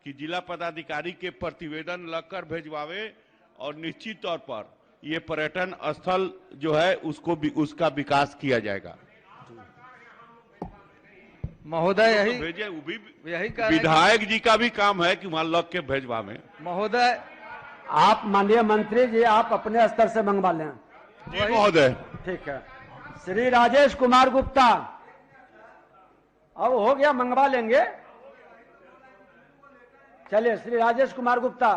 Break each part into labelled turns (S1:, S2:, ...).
S1: कि जिला पदाधिकारी के प्रतिवेदन लगकर भेजवावे और निश्चित तौर पर ये पर्यटन स्थल जो है उसका विकास किया जाएगा।
S2: महोदय यही
S1: भेजे, वो भी
S2: यही
S1: विधायक जी का भी काम है कि वहां लग के भेजवावे।
S2: महोदय
S3: आप माननीय मंत्री जी आप अपने स्तर से मंगवा लें।
S1: जी महोदय।
S3: ठीक है। श्री राजेश कुमार गुप्ता, अब हो गया, मंगवा लेंगे। चलिए श्री राजेश कुमार गुप्ता।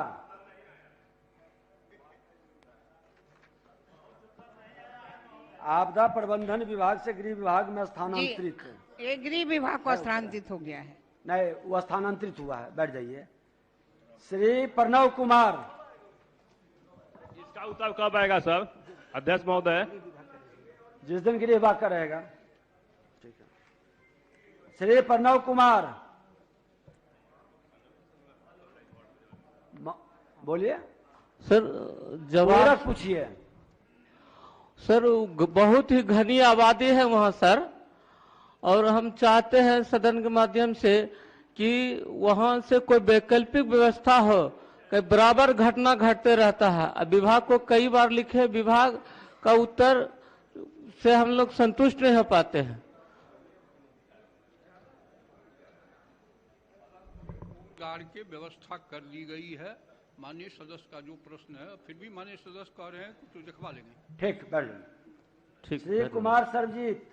S3: आपदा प्रबंधन विभाग से गृह विभाग में स्थानांतरित।
S4: ये गृह विभाग को स्थानांतरित हो गया है।
S3: नहीं, वो स्थानांतरित हुआ है। बैठ जाइए। श्री प्रणव कुमार।
S5: इसका उत्तर कब आएगा सर अध्यक्ष महोदय?
S3: जिस दिन गृह विभाग का रहेगा। ठीक है। श्री प्रणव कुमार बोलिए
S6: सर। जवाब
S3: पूछिए
S6: सर। बहुत ही घनी आबादी है वहाँ सर, और हम चाहते हैं सदन के माध्यम से कि वहाँ से कोई वैकल्पिक व्यवस्था हो। कई बराबर घटना घटते रहता है। अब विभाग को कई बार लिखे, विभाग का उत्तर से हम लोग संतुष्ट नहीं हो पाते हैं।
S7: गार्ड की व्यवस्था कर दी गई है। माननीय सदस्य का जो प्रश्न है, फिर भी माननीय सदस्य कह रहे हैं तो दिखवा लेंगे।
S3: ठीक, बैठ जाइए।
S6: ठीक।
S3: श्री कुमार सरजीत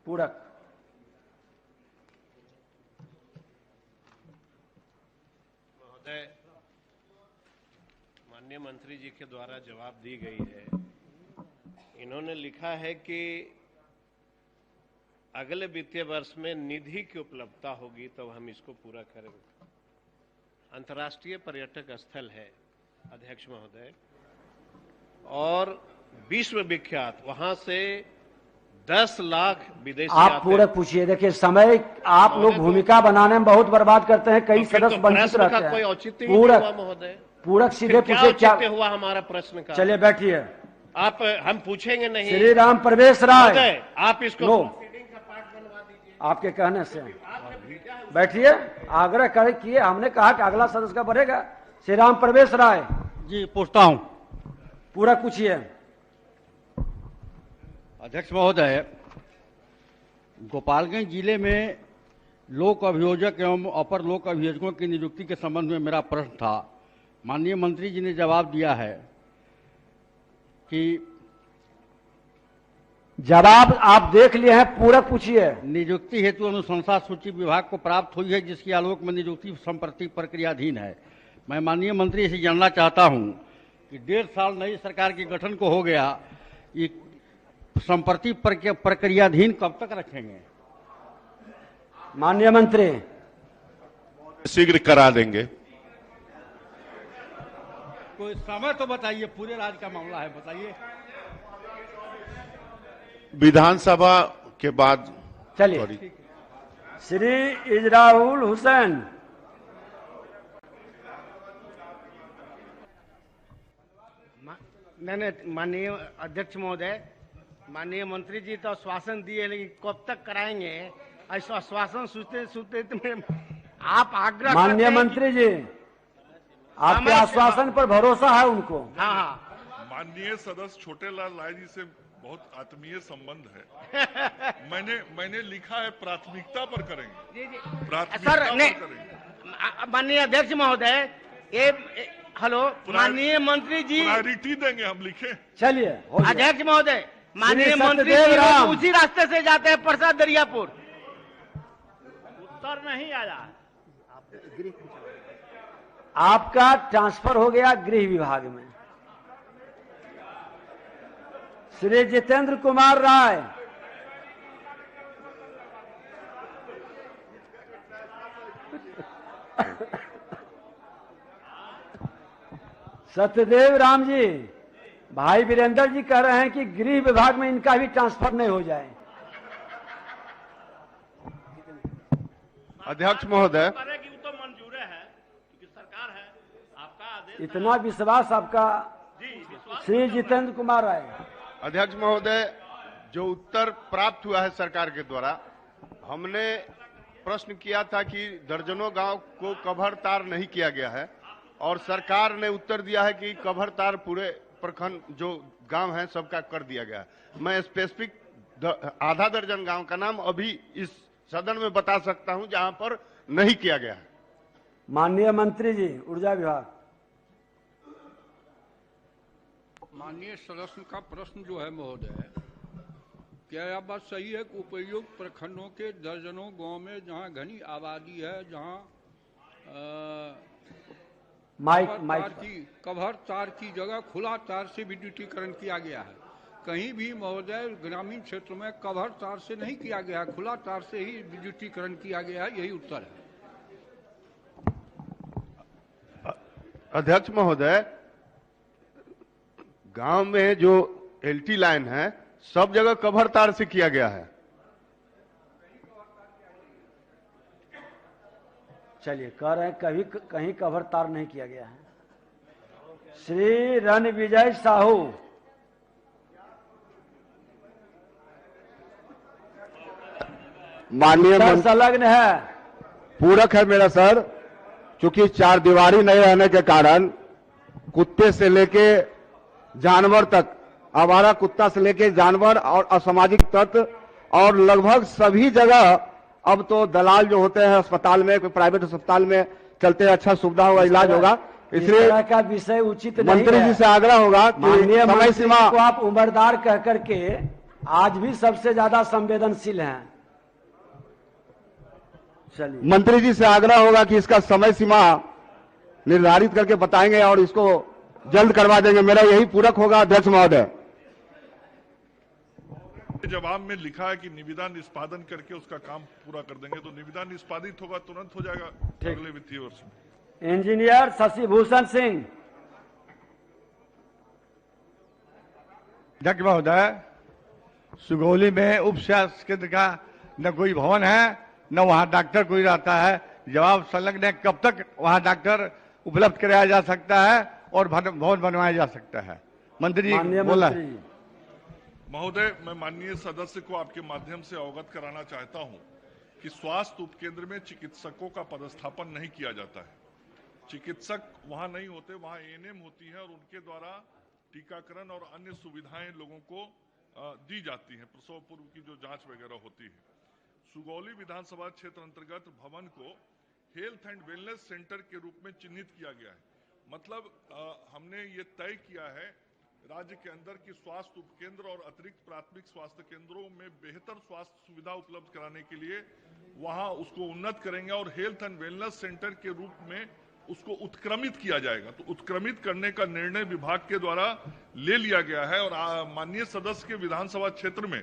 S3: पूरक।
S8: महोदय, माननीय मंत्री जी के द्वारा जवाब दी गई है। इन्होंने लिखा है कि अगले वित्तीय वर्ष में निधि की उपलब्धता होगी तो हम इसको पूरा करेंगे। अंतर्राष्ट्रीय पर्यटक स्थल है अध्यक्ष महोदय, और विश्व विख्यात, वहां से 10 लाख विदेशी
S3: आप पूरक पूछिए। देखिए समय आप लोग भूमिका बनाने में बहुत बर्बाद करते हैं, कई सदस्य वंचित रहते हैं।
S8: कोई औचित्य
S3: पूरक
S8: महोदय,
S3: पूरक सीधे पूछे। क्या
S8: हुआ हमारा प्रश्न का?
S3: चलिए बैठिए।
S8: आप हम पूछेंगे नहीं।
S3: श्री राम प्रवेश राय,
S8: आप इसको
S3: आपके कहने से बैठिए। आग्रह कर किए, हमने कहा कि अगला सदस्य का बढ़ेगा। श्री राम प्रवेश राय
S9: जी पूछता हूं।
S3: पूरा पूछिए।
S9: अध्यक्ष महोदय, गोपालगंज जिले में लोक अभियोजक एवं अपर लोक अभियोजकों की नियुक्ति के संबंध में मेरा प्रश्न था। माननीय मंत्री जी ने जवाब दिया है कि
S3: जवाब आप देख लिए हैं। पूरक पूछिए।
S9: नियुक्ति हेतु अनुशंसा सूची विभाग को प्राप्त हुई है, जिसकी आलोक में नियुक्ति संप्रति प्रक्रियाधीन है। मैं माननीय मंत्री से जानना चाहता हूं कि 1.5 साल नई सरकार के गठन को हो गया, ये संप्रति प्रक्रियाधीन कब तक रखेंगे?
S3: माननीय मंत्री
S1: शीघ्र करा देंगे।
S9: कोई समय तो बताइए, पूरे राज्य का मामला है, बताइए।
S1: विधानसभा के बाद।
S3: चलिए। श्री इजराउल हुसैन।
S10: मैंने माननीय अध्यक्ष महोदय, माननीय मंत्री जी तो आश्वासन दिए, लेकिन कब तक कराएंगे? ऐसा आश्वासन सुनते आप आग्रह।
S3: माननीय मंत्री जी आपके आश्वासन पर भरोसा है उनको।
S10: हाँ।
S11: माननीय सदस्य छोटेलाल राय जी से बहुत आत्मीय संबंध है। मैंने लिखा है प्राथमिकता पर करेंगे। प्राथमिकता पर करेंगे।
S10: माननीय अध्यक्ष महोदय, ये हेलो, माननीय मंत्री जी
S11: प्रायोरिटी देंगे, हम लिखे।
S3: चलिए
S10: अध्यक्ष महोदय, माननीय मंत्री जी उसी रास्ते से जाते हैं, प्रसाद दरियापुर। उत्तर नहीं आया।
S3: आपका ट्रांसफर हो गया गृह विभाग में। श्री जितेंद्र कुमार राय। सत्यदेव राम जी, भाई वीरेंद्र जी कह रहे हैं कि गृह विभाग में इनका भी ट्रांसफर नहीं हो जाए।
S1: अध्यक्ष महोदय,
S5: तो मंजूर है क्योंकि सरकार है, आपका आदेश।
S3: इतना विश्वास आपका श्री जितेंद्र कुमार राय।
S1: अध्यक्ष महोदय, जो उत्तर प्राप्त हुआ है सरकार के द्वारा, हमने
S12: प्रश्न किया था कि दर्जनों गांव को कभर तार नहीं किया गया है और सरकार ने उत्तर दिया है कि कभर तार पूरे प्रखंड जो गांव हैं सबका कर दिया गया है। मैं स्पेसिफिक आधा दर्जन गांव का नाम अभी इस सदन में बता सकता हूं जहां पर नहीं किया गया है।
S3: माननीय मंत्री जी, ऊर्जा विभाग।
S7: माननीय सदस्य का प्रश्न जो है महोदय, क्या यह बात सही है कि उपयुक्त प्रखंडों के दर्जनों गांव में जहां घनी आबादी है, जहां कभर तार की जगह खुला तार से विद्युतीकरण किया गया है? कहीं भी महोदय ग्रामीण क्षेत्र में कभर तार से नहीं किया गया है, खुला तार से ही विद्युतीकरण किया गया है, यही उत्तर है।
S12: अध्यक्ष महोदय, गांव में जो एलटी लाइन है सब जगह कभर तार से किया गया है।
S3: चलिए, कह रहे हैं कभी कहीं कभर तार नहीं किया गया है। श्री रणविजय साहू।
S13: माननीय
S3: संलग्न है,
S13: पूरक है मेरा सर। क्योंकि चार दीवारी नहीं रहने के कारण कुत्ते से लेके जानवर तक, आवारा कुत्ता से लेके जानवर और असामाजिक तत्व और लगभग सभी जगह अब तो दलाल जो होते हैं अस्पताल में, कोई प्राइवेट अस्पताल में चलते हैं, अच्छा सुविधा होगा, इलाज होगा। इसलिए
S3: का विषय उचित नहीं
S13: मंत्री जी से आग्रह होगा कि समय सीमा
S3: को आप उम्रदार कह करके आज भी सबसे ज्यादा संवेदनशील हैं। चलिए,
S13: मंत्री जी से आग्रह होगा कि इसका समय सीमा निर्धारित करके बताएंगे और इसको जल्द करवा देंगे। मेरा यही पूरक होगा अध्यक्ष महोदय।
S11: जवाब में लिखा है कि निविदा निष्पादन करके उसका काम पूरा कर देंगे, तो निविदा निष्पादित होगा, तुरंत हो जाएगा अगले वित्तीय वर्ष में।
S3: इंजीनियर शशिभूषण सिंह।
S9: अध्यक्ष महोदय, सुगौली में उप स्वास्थ्य केंद्र का न कोई भवन है न वहां डॉक्टर कोई रहता है। जवाब संलग्न है, कब तक वहां डॉक्टर उपलब्ध कराया जा सकता है और भवन बनवाया जा सकता है? मंत्री जी बोला।
S11: महोदय, मैं माननीय सदस्य को आपके माध्यम से अवगत कराना चाहता हूं कि स्वास्थ्य उपकेंद्र में चिकित्सकों का पदस्थापन नहीं किया जाता है। चिकित्सक वहां नहीं होते, वहां एएनएम होती है और उनके द्वारा टीकाकरण और अन्य सुविधाएं लोगों को दी जाती हैं। प्रसव पूर्व की जो जांच वगैरह होती है। सुगौली विधानसभा क्षेत्र अंतर्गत भवन को हेल्थ एंड वेलनेस सेंटर के रूप में चिन्हित किया गया है। मतलब हमने ये तय किया है राज्य के अंदर की स्वास्थ्य उपकेंद्र और अतिरिक्त प्राथमिक स्वास्थ्य केंद्रों में बेहतर स्वास्थ्य सुविधा उपलब्ध कराने के लिए वहां उसको उन्नत करेंगे और हेल्थ एंड वेलनेस सेंटर के रूप में उसको उत्क्रमित किया जाएगा। तो उत्क्रमित करने का निर्णय विभाग के द्वारा ले लिया गया है और माननीय सदस्य के विधानसभा क्षेत्र में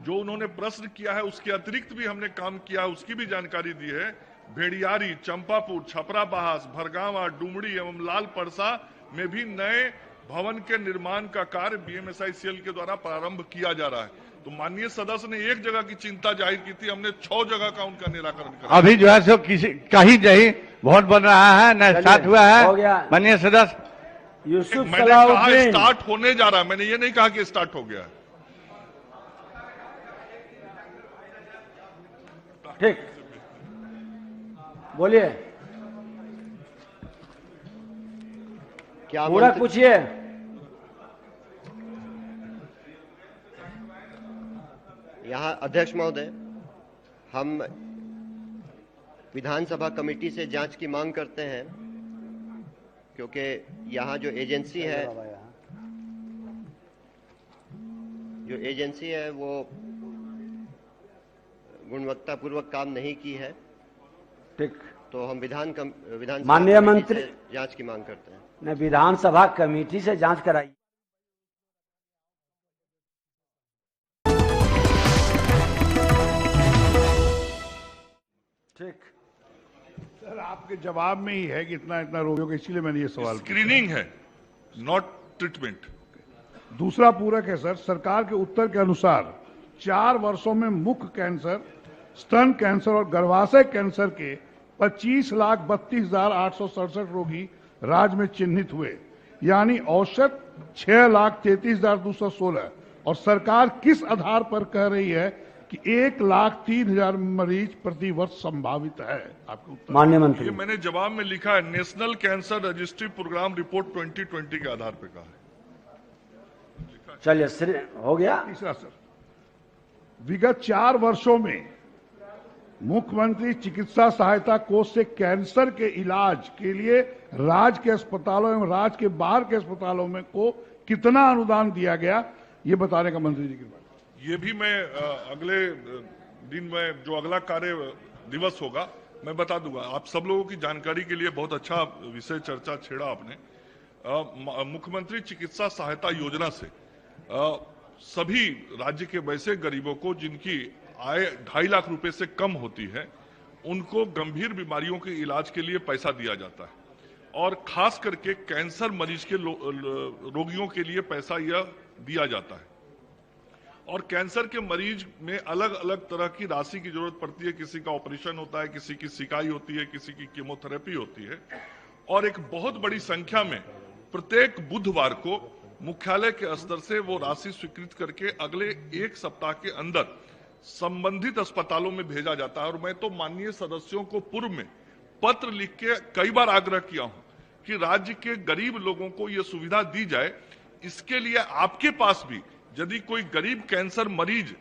S11: जो उन्होंने प्रश्न किया है उसके अतिरिक्त भी हमने काम किया है, उसकी भी जानकारी दी है। भेड़ियारी, चंपापुर, छपरा बहास, भरगावा, डुमड़ी एवं लाल परसा में भी नए भवन के निर्माण का कार्य बीएमएसआईसीएल के द्वारा प्रारंभ किया जा रहा है। तो माननीय सदस्य ने एक जगह की चिंता जाहिर की थी, हमने 6 जगह का उनका निराकरण करा।
S9: अभी जो है सो कहीं नहीं भवन बन रहा है, न स्टार्ट हुआ है। माननीय सदस्य
S3: यूसुफ
S11: मैंने कहा स्टार्ट होने जा रहा है, मैंने ये नहीं कहा कि स्टार्ट हो गया है।
S3: ठीक, बोलिए,
S14: क्या
S3: पूरा पूछिए।
S14: यहाँ अध्यक्ष महोदय, हम विधानसभा कमेटी से जांच की मांग करते हैं क्योंकि यहाँ जो एजेंसी है वो गुणवत्तापूर्वक काम नहीं की है।
S3: ठीक,
S14: तो हम विधानसभा
S3: माननीय मंत्री
S14: जांच की मांग करते हैं।
S3: ने विधानसभा कमेटी से जांच कराई। ठीक
S11: सर, आपके जवाब में ही है कि इतना रोगियों, इसीलिए मैंने ये सवाल। स्क्रीनिंग है, नॉट ट्रीटमेंट।
S15: दूसरा पूरक है सर, सरकार के उत्तर के अनुसार 4 वर्षों में मुख कैंसर, स्तन कैंसर और गर्भाशय कैंसर के 25,32,867 रोगी राज्य में चिन्हित हुए, यानी औसत 6,33,216। और सरकार किस आधार पर कह रही है कि 1,03,000 मरीज प्रति वर्ष संभावित है। आपके उत्तर
S3: माननीय मंत्री।
S11: ये मैंने जवाब में लिखा है, national cancer registry programme report 2020 के आधार पर कहा है।
S3: चलिए हो गया।
S15: तीसरा सर, विगत 4 वर्षों में मुख्यमंत्री चिकित्सा सहायता कोष से कैंसर के इलाज के लिए राज्य के अस्पतालों एवं राज्य के बाहर के अस्पतालों में को कितना अनुदान दिया गया, ये बताने का मंत्री जी की बात।
S11: ये भी मैं अगले दिन में जो अगला कार्य दिवस होगा मैं बता दूंगा। आप सब लोगों की जानकारी के लिए बहुत अच्छा विषय चर्चा छेड़ा आपने। मुख्यमंत्री चिकित्सा सहायता योजना से सभी राज्य के वैसे गरीबों को जिनकी आय 2.5 लाख रुपए से कम होती है, उनको गंभीर बीमारियों के इलाज के लिए पैसा दिया जाता है और खास करके कैंसर मरीज के रोगियों के लिए पैसा यह दिया जाता है। और कैंसर के मरीज में अलग अलग तरह की राशि की जरूरत पड़ती है। किसी का ऑपरेशन होता है, किसी की सिकाई होती है, किसी की कीमोथेरेपी होती है। और एक बहुत बड़ी संख्या में प्रत्येक बुधवार को मुख्यालय के स्तर से वो राशि स्वीकृत करके अगले 1 सप्ताह के अंदर संबंधित अस्पतालों में भेजा जाता है। और मैं तो माननीय सदस्यों को पूर्व में पत्र लिख के कई बार आग्रह किया हूं कि राज्य के गरीब लोगों को यह सुविधा दी जाए। इसके लिए आपके पास भी यदि कोई गरीब कैंसर मरीज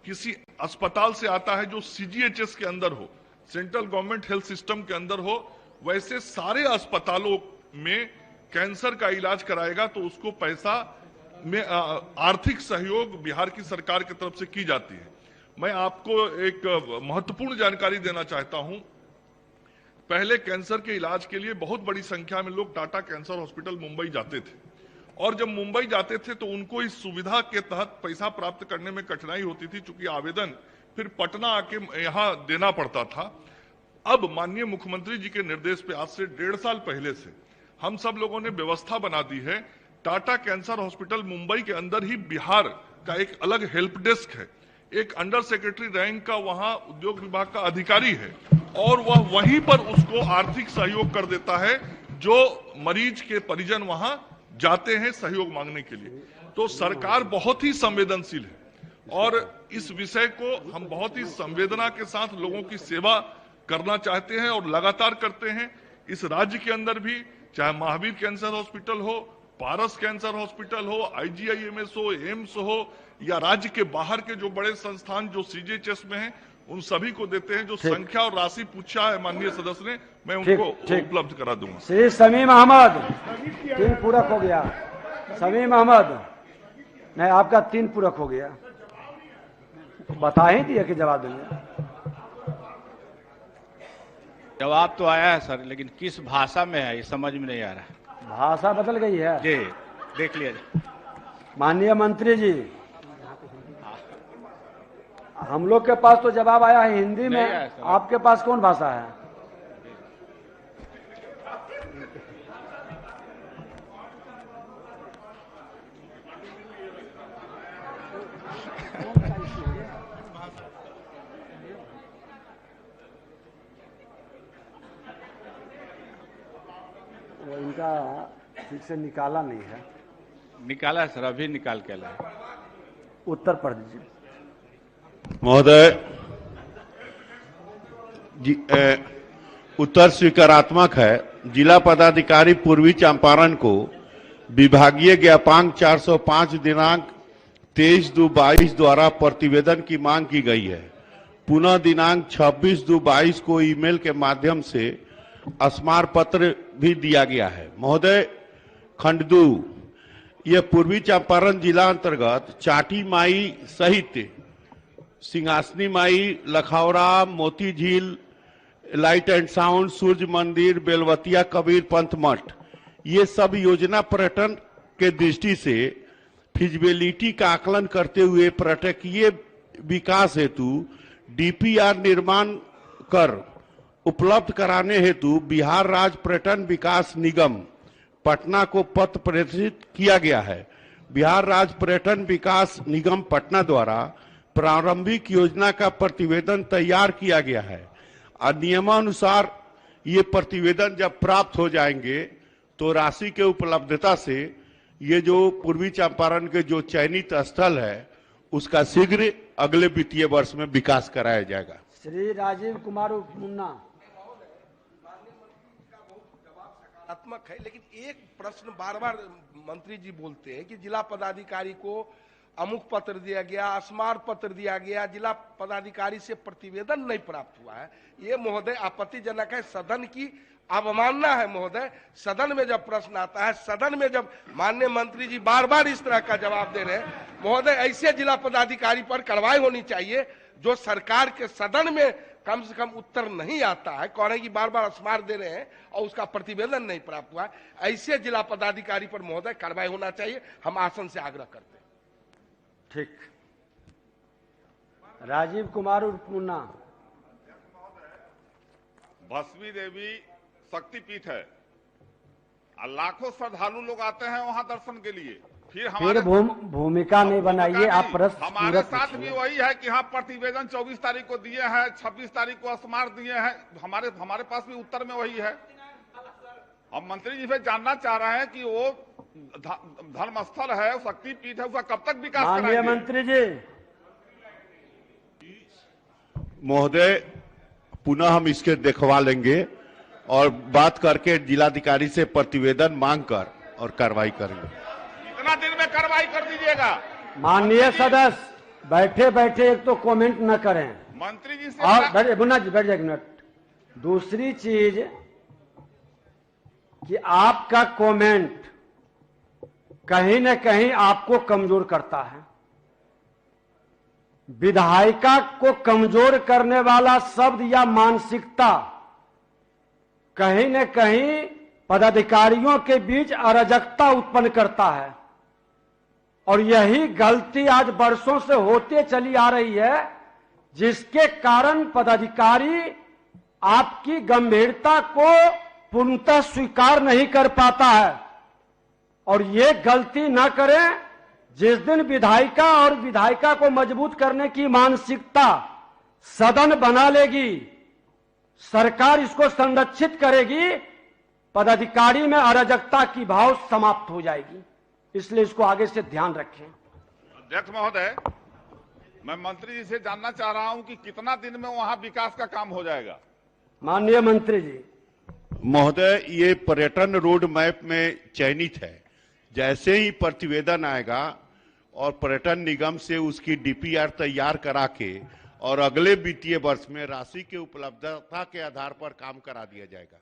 S11: किसी अस्पताल से आता है जो सीजीएचएस के अंदर हो, सेंट्रल गवर्नमेंट हेल्थ सिस्टम के अंदर हो, वैसे सारे अस्पतालों में कैंसर का इलाज कराएगा तो उसको पैसा में आर्थिक सहयोग बिहार की सरकार की तरफ से की जाती है। मैं आपको एक महत्वपूर्ण जानकारी देना चाहता हूं। पहले कैंसर के इलाज के लिए बहुत बड़ी संख्या में लोग टाटा कैंसर हॉस्पिटल मुंबई जाते थे और जब मुंबई जाते थे तो उनको इस सुविधा के तहत पैसा प्राप्त करने में कठिनाई होती थी, चूंकि आवेदन फिर पटना आके यहाँ देना पड़ता था। अब माननीय मुख्यमंत्री जी के निर्देश पे आज से 1.5 साल पहले से हम सब लोगों ने व्यवस्था बना दी है। टाटा कैंसर हॉस्पिटल मुंबई के अंदर ही बिहार का एक अलग हेल्प डेस्क है। एक अंडर सेक्रेटरी रैंक का वहां उद्योग विभाग का अधिकारी है और वह वहीं पर उसको आर्थिक सहयोग कर देता है जो मरीज के परिजन वहां जाते हैं सहयोग मांगने के लिए। तो सरकार बहुत ही संवेदनशील है और इस विषय को हम बहुत ही संवेदना के साथ लोगों की सेवा करना चाहते हैं और लगातार करते हैं। इस राज्य के अंदर भी चाहे महावीर कैंसर हॉस्पिटल हो, पारस कैंसर हॉस्पिटल हो, IGIMS हो, एम्स हो या राज्य के बाहर के जो बड़े संस्थान जो सीजीएचएस में हैं, उन सभी को देते हैं। जो संख्या और राशि पूछा है माननीय सदस्य ने, मैं उनको उपलब्ध करा दूंगा।
S3: श्री समीम अहमद 3 पूरक हो गया। समीम अहमद नहीं, आपका 3 पूरक हो गया। बता ही दिया कि जवाब देंगे।
S16: जवाब तो आया है सर, लेकिन किस भाषा में है ये समझ में नहीं आ रहा।
S3: भाषा बदल गई है
S16: जी, देख लिया।
S3: माननीय मंत्री जी, हम लोग के पास तो जवाब आया है हिंदी में, आपके पास कौन भाषा है? वो इनका ठीक से निकाला नहीं है।
S16: निकाला है सर, अभी निकाल के लाए।
S3: उत्तर पढ़ दीजिए
S1: महोदय। उत्तर स्वीकारात्मक है। जिला पदाधिकारी पूर्वी चंपारण को विभागीय ज्ञापांक 405 दिनांक 23/2/22 द्वारा प्रतिवेदन की मांग की गई है। पुनः दिनांक 26/2/22 को ईमेल के माध्यम से स्मार पत्र भी दिया गया है। महोदय, खंड 2 यह पूर्वी चंपारण जिला अंतर्गत चाटी माई सहित सिंहासनी माई, लखौरा, मोती झील, लाइट एंड साउंड, सूर्य मंदिर, बेलवतिया कबीर पंथ मठ, ये सब योजना पर्यटन के दृष्टि से फिजिबिलिटी का आकलन करते हुए पर्यटकीय विकास हेतु DPR निर्माण कर उपलब्ध कराने हेतु बिहार राज्य पर्यटन विकास निगम पटना को पत्र प्रेषित किया गया है। बिहार राज्य पर्यटन विकास निगम पटना द्वारा प्रारंभिक योजना का प्रतिवेदन तैयार किया गया है और नियमानुसार ये प्रतिवेदन जब प्राप्त हो जाएंगे तो राशि के उपलब्धता से ये जो पूर्वी चंपारण के जो चयनित स्थल है उसका शीघ्र अगले वित्तीय वर्ष में विकास कराया जाएगा।
S3: श्री राजीव कुमार उर्फ मुन्ना।
S17: सकारात्मक है, लेकिन एक प्रश्न बार बार मंत्री जी बोलते हैं कि जिला पदाधिकारी को अमुक पत्र दिया गया, स्मारक पत्र दिया गया, जिला पदाधिकारी से प्रतिवेदन नहीं प्राप्त हुआ है। ये महोदय आपत्तिजनक है, सदन की अवमानना है महोदय। सदन में जब प्रश्न आता है, सदन में जब माननीय मंत्री जी बार बार इस तरह का जवाब दे रहे हैं, महोदय ऐसे जिला पदाधिकारी पर कार्रवाई होनी चाहिए जो सरकार के सदन में कम से कम उत्तर नहीं आता है। कह रहे हैं कि बार बार स्मारक दे रहे हैं और उसका प्रतिवेदन नहीं प्राप्त हुआ है। ऐसे जिला पदाधिकारी पर महोदय कार्रवाई होना चाहिए, हम आसन से आग्रह करते हैं।
S3: ठीक। राजीव कुमार उर्फ मुन्ना।
S18: भस्मी देवी शक्तिपीठ है और लाखों श्रद्धालु लोग आते हैं वहां दर्शन के लिए। फिर
S3: भूमिका नहीं बनाइए, आप प्रश्न
S18: हमारे साथ भी वही है कि हाँ प्रतिवेदन 24 तारीख को दिए हैं, 26 तारीख को स्मारक दिए हैं, हमारे पास भी उत्तर में वही है। हम मंत्री जी से जानना चाह रहे हैं कि वो धर्मस्थल है, शक्तिपीठ है, उसका कब तक विकास कराएंगे?
S3: मंत्री जी।
S1: महोदय पुनः हम इसके देखवा लेंगे और बात करके जिलाधिकारी से प्रतिवेदन मांगकर और कार्रवाई करेंगे।
S18: कितना दिन में कार्रवाई कर दीजिएगा?
S3: माननीय सदस्य बैठे बैठे एक तो कमेंट न करें
S18: मंत्री जी से।
S3: और मुन्ना जी बैठ जाए एक मिनट। दूसरी चीज कि आपका कमेंट कहीं न कहीं आपको कमजोर करता है। विधायिका को कमजोर करने वाला शब्द या मानसिकता कहीं न कहीं पदाधिकारियों के बीच अराजकता उत्पन्न करता है और यही गलती आज वर्षों से होते चली आ रही है, जिसके कारण पदाधिकारी आपकी गंभीरता को पूर्णतः स्वीकार नहीं कर पाता है। और ये गलती ना करें। जिस दिन विधायिका और विधायिका को मजबूत करने की मानसिकता सदन बना लेगी, सरकार इसको संरक्षित करेगी, पदाधिकारी में अराजकता की भाव समाप्त हो जाएगी। इसलिए इसको आगे से ध्यान रखें।
S18: अध्यक्ष महोदय, मैं मंत्री जी से जानना चाह रहा हूं कि कितना दिन में वहां विकास का काम हो जाएगा?
S3: माननीय मंत्री जी।
S1: महोदय, ये पर्यटन रोड मैप में चयनित है। जैसे ही प्रतिवेदन आएगा और पर्यटन निगम से उसकी डीपीआर तैयार करा के और अगले वित्तीय वर्ष में राशि के उपलब्धता के आधार पर काम करा दिया जाएगा।